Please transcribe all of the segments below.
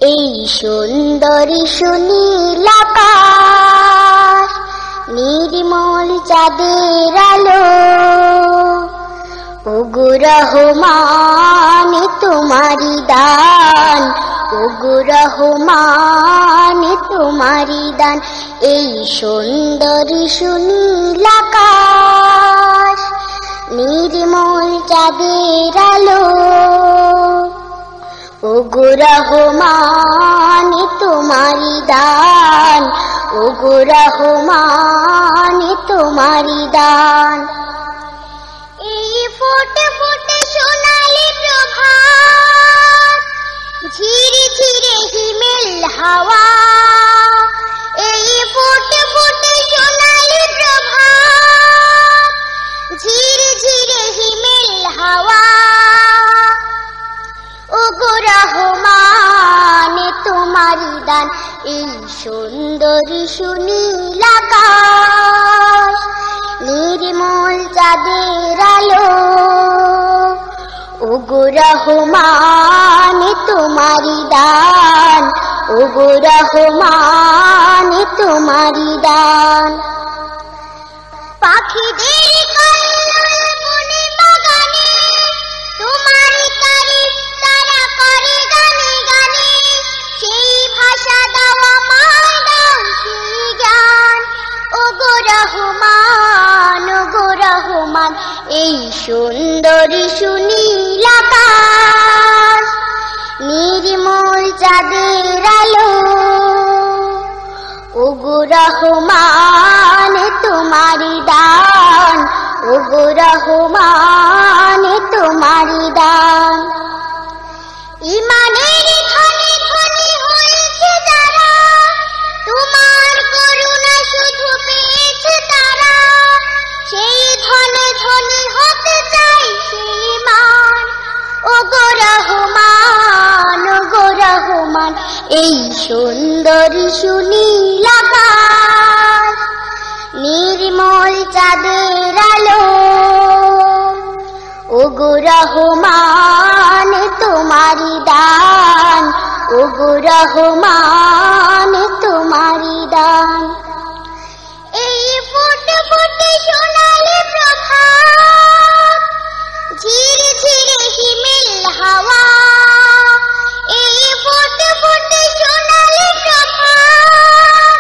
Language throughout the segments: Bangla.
এই সুন্দরী সুনীল আকাশ, নির্মল চাঁদের আলো, ওগো রহমান তোমারি দান, ওগো রহমান তোমারি দান। এই সুন্দরী সুনীল আকাশ, নির্মল চাঁদের আলো, ওগো রহমান তোমারি দান, ওগো রহমান তোমারি দান। এই ফোটে ফোটে সোনালি প্রভাত, ঝিরে ঝিরে হিমেল হাওয়া, এই ফোটে ফোটে সোনালি প্রভাত, ঝিরে ঝিরে হিমেল হাওয়া, ওগো রহমান তোমারি দান। এই সুন্দরী সুনীল আকাশ, নির্মল চাঁদের আলো, ওগো রহমান তোমারি দান, ওগো রহমান তোমারি দান। পাখিদের কল্লোল বনে বাগানে, তোমারি তারিফ তারা করে গানে গানে, সেই ভাষা দেওয়া মার দাও সেই জ্ঞান, ওগো রহমান, ওগো রহমান। এই সুন্দরী সুনীল আকাশ, নির্মল চাঁদের আলো, ওগো রহমান তোমারি দান, ওগো রহমান তোমারি দান। ইমানের ধনে ধনে হয়েছে যারা, তোমার করুণা শুধু পেয়েছে তারা, সেই ধনে ধনী হতে চাই সেই মান, ওগো রহমান, ওগো রহমান। এই সুন্দরী সুনীল আকাশ, নির্মল চাঁদের আলো, ওগো রহমান তোমারি দান, ওগো রহমান তোমারি দান। এই ফোটে ফোটে সোনালি প্রভাত, ঝিরে ঝিরে হিমেল হাওয়া, এই ফোটে ফোটে সোনালি প্রভাত,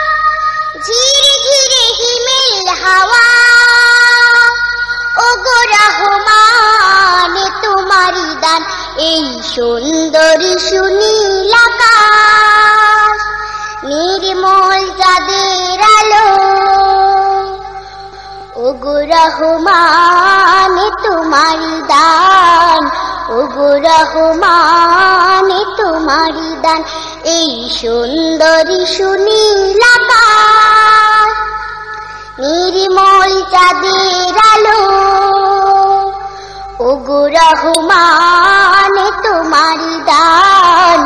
ঝিরে ঝিরে হিমেল হাওয়া, ওগো রহমান তোমারি দান। এই সুন্দরী সুনীল আকাশ, নির্মল চাঁদের আলো, ওগো রহমান তোমারি দান, ওগো রহমান তোমারি দান। এই সুন্দরী সুনীল আকাশ, নির্মল চাঁদের আলো, ওগো রহমান তোমারি দান,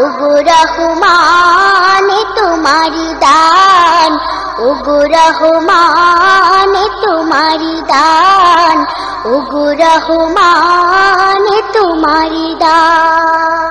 ওগো রহমান তোমারি দান, ওগো রহমান তোমারি দান, ওগো রহমান তোমারি দান।